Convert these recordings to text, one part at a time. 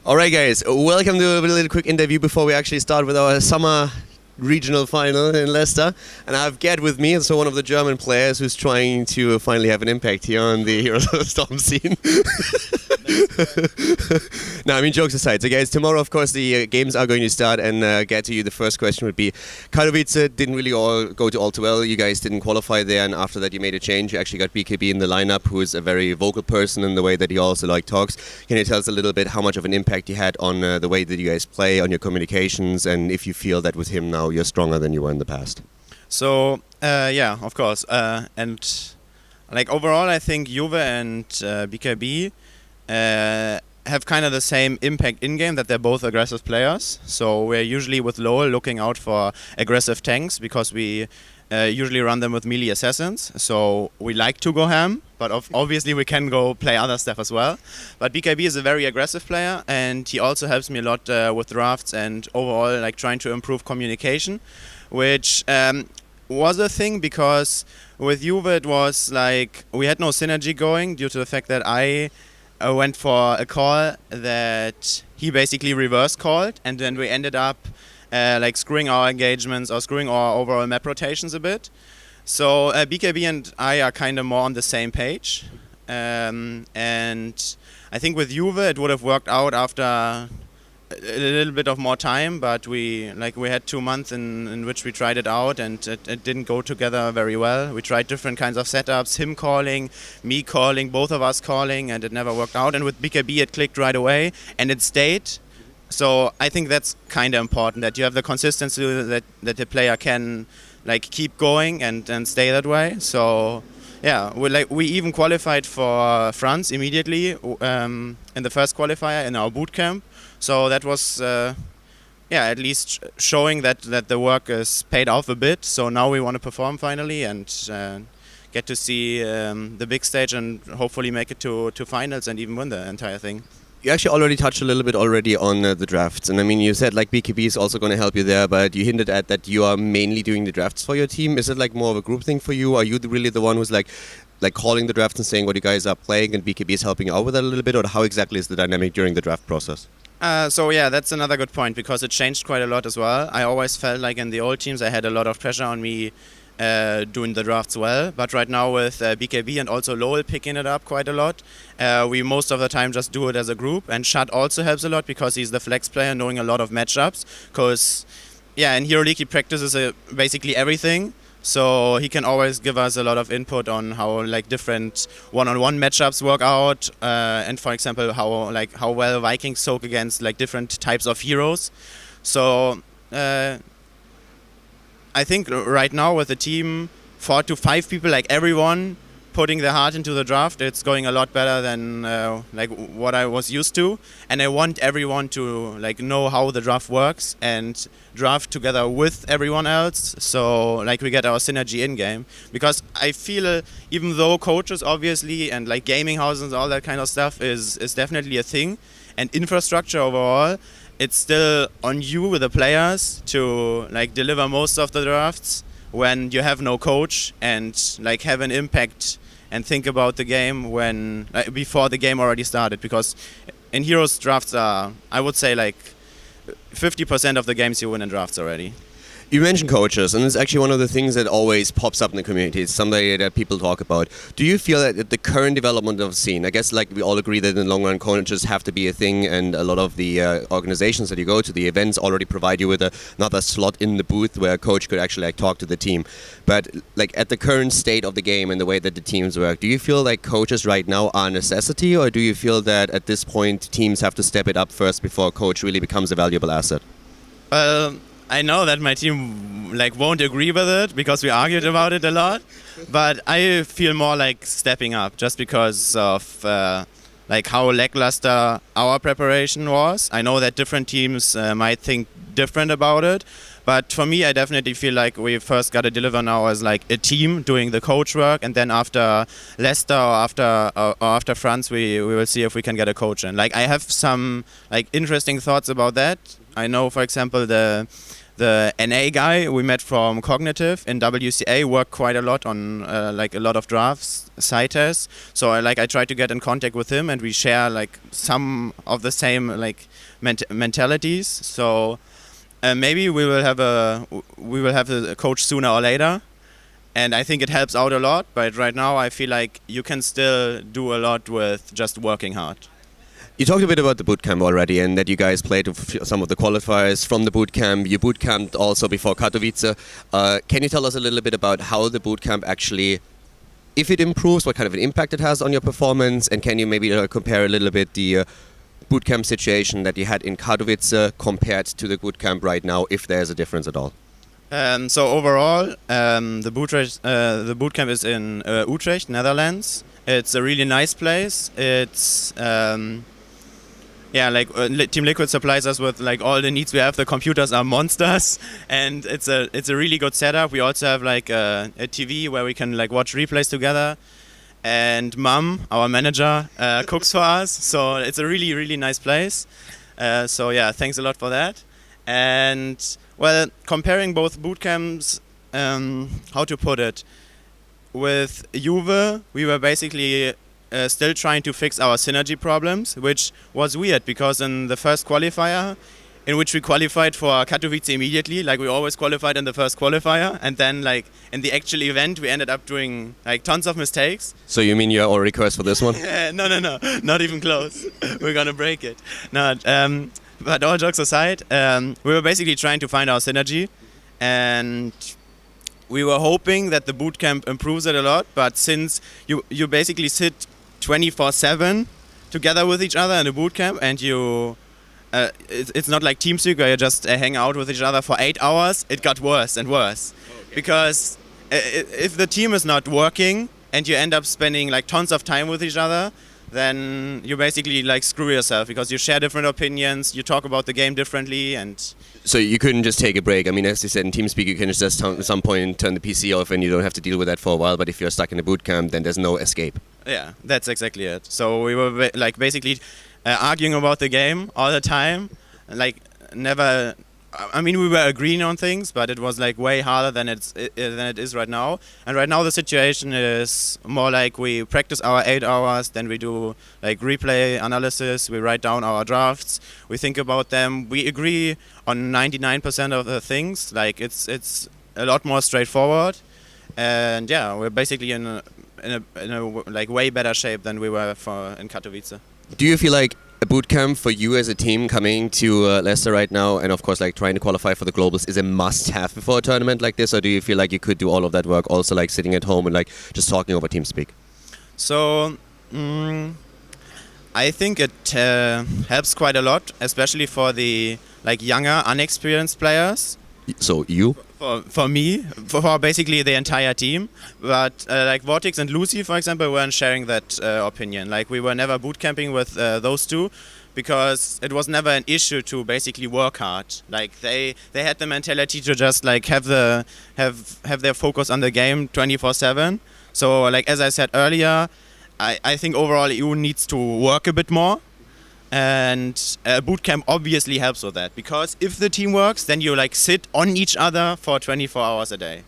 Alright guys, welcome to a little quick interview before we actually start with our summer regional final in Leicester. And I have Gerd with me, so one of the German players who's trying to finally have an impact here on the Heroes of the Storm scene. No, I mean, jokes aside. So guys, tomorrow of course the games are going to start, and Gerd, to you the first question would be, Katowice didn't really go all too well. You guys didn't qualify there, and after that you made a change. You actually got BKB in the lineup, who is a very vocal person in the way that he also talks. Can you tell us a little bit how much of an impact he had on the way that you guys play, on your communications, and if you feel that with him now you're stronger than you were in the past? So yeah, of course, and like overall, I think Juve and BKB have kind of the same impact in game, that they're both aggressive players. So we're usually with Lowell looking out for aggressive tanks, because we usually run them with melee assassins. So we like to go ham, but obviously we can go play other stuff as well. But BKB is a very aggressive player, and he also helps me a lot with drafts and overall like trying to improve communication, which was a thing, because with Juve it was like we had no synergy going due to the fact that I went for a call that he basically reverse called, and then we ended up like screwing our engagements or screwing our overall map rotations a bit. So BKB and I are kind of more on the same page, and I think with Juve it would have worked out after a little bit of more time, but we had 2 months in which we tried it out, and it didn't go together very well. We tried different kinds of setups, him calling, me calling, both of us calling, and it never worked out. And with BKB it clicked right away, and it stayed. So I think that's kind of important, that you have the consistency that the player can like keep going and stay that way. So yeah, we even qualified for France immediately in the first qualifier in our boot camp. So that was at least showing that the work is paid off a bit. So now we want to perform finally and get to see the big stage and hopefully make it to finals and even win the entire thing. You actually already touched a little bit already on the drafts, and I mean, you said like BKB is also going to help you there, but you hinted at that you are mainly doing the drafts for your team. Is it like more of a group thing for you? Are you really the one who's like calling the drafts and saying what you guys are playing, and BKB is helping you out with that a little bit, or how exactly is the dynamic during the draft process? So yeah, that's another good point, because it changed quite a lot as well. I always felt like in the old teams I had a lot of pressure on me doing the drafts well, but right now with BKB and also Lowell picking it up quite a lot, we most of the time just do it as a group. And Shad also helps a lot, because he's the flex player, knowing a lot of matchups, because yeah, in Hero League he practices basically everything, so he can always give us a lot of input on how like different one-on-one matchups work out, and for example how well Vikings soak against like different types of heroes. So I think right now with the team 4 to 5 people, like everyone putting their heart into the draft, it's going a lot better than like what I was used to. And I want everyone to like know how the draft works and draft together with everyone else, so like we get our synergy in game. Because I feel even though coaches obviously and like gaming houses and all that kind of stuff is definitely a thing, and infrastructure overall, it's still on you with the players to like deliver most of the drafts when you have no coach, and like have an impact and think about the game when before the game already started. Because in Heroes drafts are, I would say, like 50% of the games you win in drafts already. You mentioned coaches, and it's actually one of the things that always pops up in the community. It's something that people talk about. Do you feel that the current development of the scene, I guess like we all agree that in the long run coaches have to be a thing, and a lot of the organizations that you go to, the events already provide you with another slot in the booth where a coach could actually like talk to the team. But like at the current state of the game and the way that the teams work, do you feel like coaches right now are a necessity, or do you feel that at this point teams have to step it up first before a coach really becomes a valuable asset? I know that my team like won't agree with it, because we argued about it a lot, but I feel more like stepping up just because of like how lackluster our preparation was. I know that different teams might think different about it, but for me I definitely feel like we first got to deliver now as like a team doing the coach work, and then after Leicester or after France we will see if we can get a coach in. Like I have some like interesting thoughts about that. I know, for example, the the NA guy we met from Cognitive in WCA worked quite a lot on like a lot of drafts, side tests. So I try to get in contact with him, and we share like some of the same like mentalities. So maybe we will have a coach sooner or later. And I think it helps out a lot, but right now I feel like you can still do a lot with just working hard. You talked a bit about the bootcamp already, and that you guys played with some of the qualifiers from the bootcamp. You bootcamped also before Katowice. Can you tell us a little bit about how the bootcamp actually, if it improves, what kind of an impact it has on your performance? And can you maybe compare a little bit the bootcamp situation that you had in Katowice compared to the bootcamp right now, if there's a difference at all? So overall, the bootcamp is in Utrecht, Netherlands. It's a really nice place. It's TeamLiquid supplies us with like all the needs we have. The computers are monsters, and it's a really good setup. We also have like a TV where we can like watch replays together. And Mum, our manager, cooks for us. So it's a really nice place. So yeah, thanks a lot for that. And well, comparing both bootcamps, how to put it, with Juve, we were basically still trying to fix our synergy problems, which was weird because in the first qualifier, in which we qualified for Katowice immediately, like we always qualified in the first qualifier, and then like in the actual event, we ended up doing like tons of mistakes. So you mean you're already cursed for this one? No, not even close. We're gonna break it. No. But all jokes aside, we were basically trying to find our synergy, and we were hoping that the bootcamp improves it a lot. But since you basically sit 24/7 together with each other in a bootcamp, and it's not like TeamSpeak where you just hang out with each other for 8 hours. It got worse and worse, because if the team is not working and you end up spending like tons of time with each other, then you basically like screw yourself, because you share different opinions, you talk about the game differently, and so you couldn't just take a break. I mean, as you said, in TeamSpeak you can just at some point turn the PC off and you don't have to deal with that for a while, but if you're stuck in a boot camp, then there's no escape. Yeah, that's exactly it. So we were like basically arguing about the game all the time, like never. I mean, we were agreeing on things, but it was like way harder than it is right now. And right now the situation is more like we practice our 8 hours, then we do like replay analysis, we write down our drafts, we think about them, we agree on 99% of the things. Like it's a lot more straightforward, and yeah, we're basically in a like way better shape than we were in Katowice. Do you feel like a bootcamp for you as a team coming to Leicester right now, and of course like trying to qualify for the globals, is a must-have before a tournament like this, or do you feel like you could do all of that work also like sitting at home and like just talking over TeamSpeak? So I think it helps quite a lot, especially for the like younger, unexperienced players. So you? For me, for basically the entire team. But like Vortex and Lucy, for example, weren't sharing that opinion. Like we were never bootcamping with those two, because it was never an issue to basically work hard. Like they had the mentality to just like have their focus on the game 24/7. So like as I said earlier, I think overall EU needs to work a bit more. And bootcamp obviously helps with that, because if the team works, then you like sit on each other for 24 hours a day.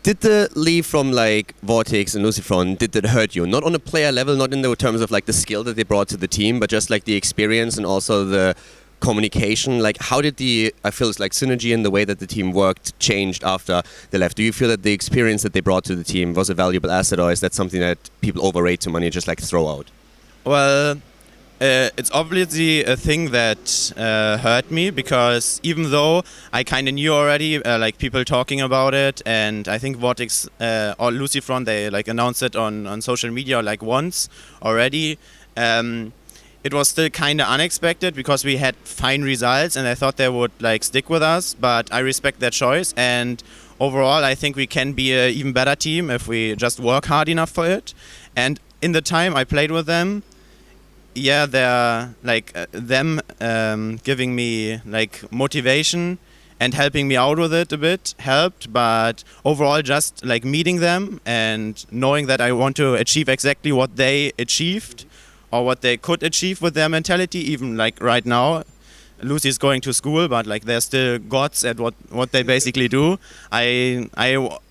Did the leave from like Vortex and Lucifron, did that hurt you? Not on a player level, not in the terms of like the skill that they brought to the team, but just like the experience and also the communication. Like how did I feel it's like synergy in the way that the team worked changed after they left? Do you feel that the experience that they brought to the team was a valuable asset, or is that something that people overrate too much, just like throw out? Well, it's obviously a thing that hurt me, because even though I kind of knew already, like people talking about it, and I think Vortex or Lucifron, they like announced it on social media like once already. It was still kind of unexpected, because we had fine results and I thought they would like stick with us, but I respect their choice, and overall I think we can be an even better team if we just work hard enough for it. And in the time I played with them, yeah, they're like them giving me like motivation and helping me out with it a bit helped, but overall just like meeting them and knowing that I want to achieve exactly what they achieved or what they could achieve with their mentality, even like right now, Lucy's going to school, but like they're still gods at what they basically do. I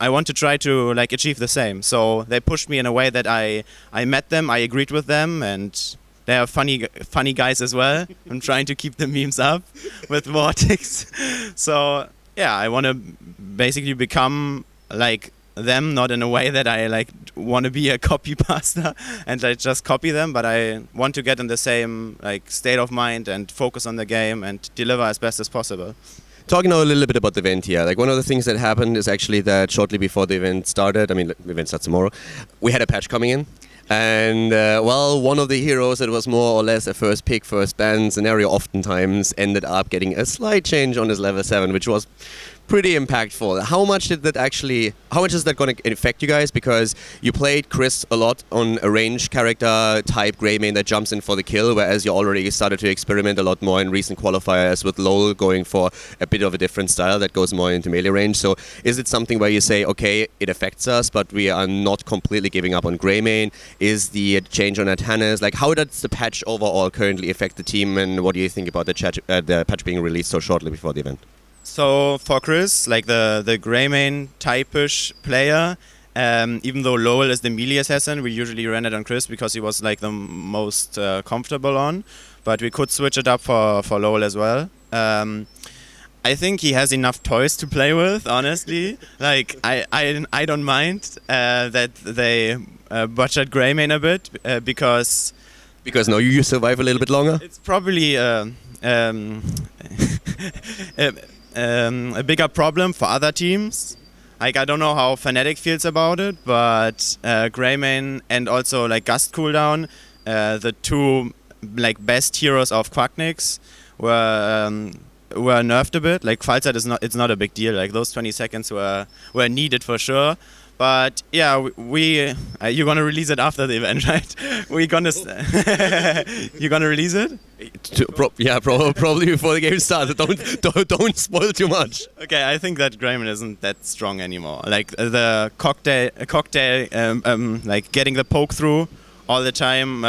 want to try to like achieve the same. So they pushed me in a way that I met them, I agreed with them, and they are funny guys as well. I'm trying to keep the memes up with Vortex. So yeah, I want to basically become like them, not in a way that I like want to be a copy pasta and I just copy them, but I want to get in the same like state of mind and focus on the game and deliver as best as possible. Talking now a little bit about the event here, like one of the things that happened is actually that shortly before the event started, I mean the event starts tomorrow, we had a patch coming in. And well, one of the heroes that was more or less a first pick, first ban scenario oftentimes ended up getting a slight change on his level 7, which was pretty impactful. How much is that going to affect you guys? Because you played Chris a lot on a range character type Grey main that jumps in for the kill, whereas you already started to experiment a lot more in recent qualifiers with Lowell going for a bit of a different style that goes more into melee range. So is it something where you say, okay, it affects us, but we are not completely giving up on Grey main? Is the change on Atanas, like how does the patch overall currently affect the team, and what do you think about the patch being released so shortly before the event? So for Chris, like the Grey main type-ish player, even though Lowell is the melee assassin, we usually ran it on Chris because he was like the most comfortable on, but we could switch it up for Lowell as well. I think he has enough toys to play with, honestly. Like I don't mind that they butchered Grey main a bit because now you survive a little bit longer. It's probably a bigger problem for other teams. Like I don't know how Fnatic feels about it, but Grey main and also like Gust cooldown, the two like best heroes of Quacknix were nerfed a bit. Like Khaldor it's not a big deal. Like those 20 seconds were needed for sure. But yeah, you're gonna release it after the event, right? You're gonna release it? Probably before the game starts. Don't spoil too much. Okay, I think that Grey main isn't that strong anymore. Like the cocktail, like getting the poke through all the time.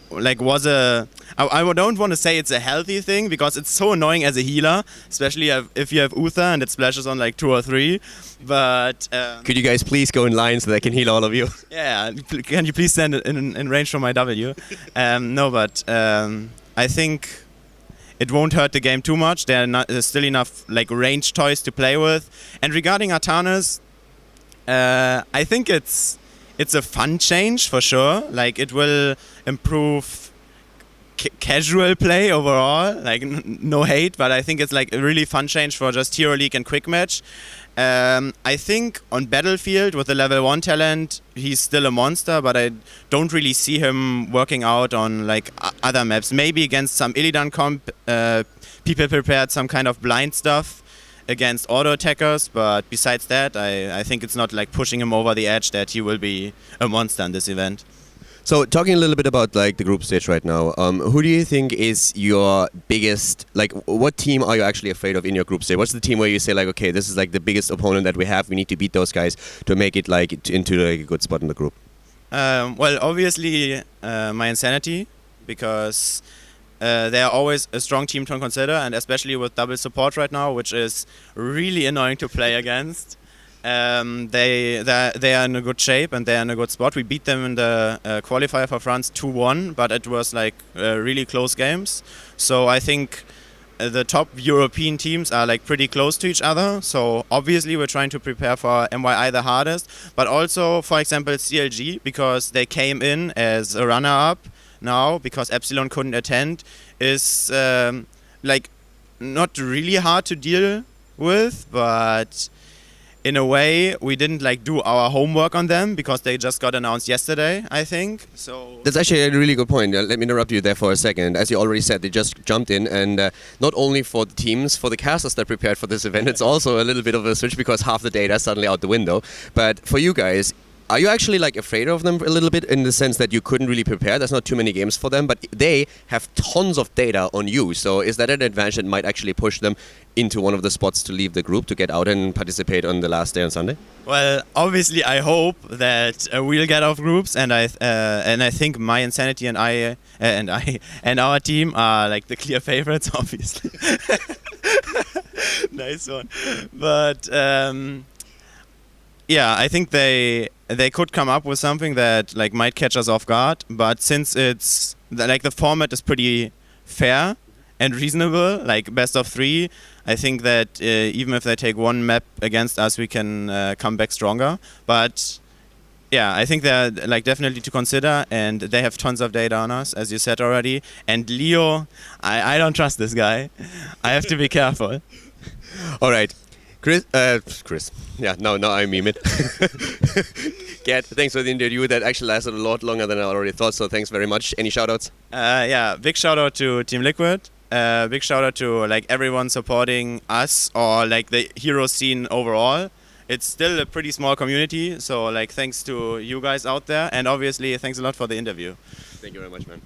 Like was a I don't want to say it's a healthy thing because it's so annoying as a healer, especially if you have Uther and it splashes on like 2 or 3. But could you guys please go in line so they can heal all of you? Yeah, can you please stand in range from my W? No, but I think it won't hurt the game too much. There's still enough like range toys to play with. And regarding Atanas, I think it's a fun change for sure. Like it will improve casual play overall. Like no hate, but I think it's like a really fun change for just Hero League and Quick Match. I think on Battlefield with the level 1 talent, he's still a monster, but I don't really see him working out on like other maps. Maybe against some Illidan comp, people prepared some kind of blind stuff against auto attackers, but besides that, I think it's not like pushing him over the edge that he will be a monster in this event. So talking a little bit about like the group stage right now, who do you think is your biggest, like what team are you actually afraid of in your group stage? What's the team where you say like, okay, this is like the biggest opponent that we have, we need to beat those guys to make it like into like a good spot in the group? Well, obviously my Insanity, because they are always a strong team to consider, and especially with double support right now, which is really annoying to play against. They are in a good shape and they are in a good spot. We beat them in the qualifier for France 2-1, but it was like really close games. So I think the top European teams are like pretty close to each other. So obviously we're trying to prepare for MYI the hardest, but also for example CLG, because they came in as a runner-up now because Epsilon couldn't attend, is like not really hard to deal with, but in a way, we didn't like do our homework on them because they just got announced yesterday, I think. So that's actually a really good point. Let me interrupt you there for a second. As you already said, they just jumped in, and not only for the teams, for the casters that prepared for this event, it's also a little bit of a switch because half the data is suddenly out the window. But for you guys, are you actually like afraid of them a little bit in the sense that you couldn't really prepare? There's not too many games for them, but they have tons of data on you. So is that an advantage that might actually push them into one of the spots to leave the group to get out and participate on the last day on Sunday? Well, obviously I hope that we'll get off groups, and I think my Insanity and and our team are like the clear favorites, obviously. Nice one. But yeah, I think they could come up with something that like might catch us off guard. But since it's like the format is pretty fair and reasonable, like best of 3, I think that even if they take one map against us, we can come back stronger. But yeah, I think they're like definitely to consider, and they have tons of data on us, as you said already. And Leo, I don't trust this guy. I have to be careful. All right. Chris. Yeah, no, I meme it. Gerd, thanks for the interview. That actually lasted a lot longer than I already thought, so thanks very much. Any shoutouts? Yeah, big shout out to TeamLiquid. Big shout out to like everyone supporting us or like the hero scene overall. It's still a pretty small community, so like thanks to you guys out there, and obviously thanks a lot for the interview. Thank you very much, man.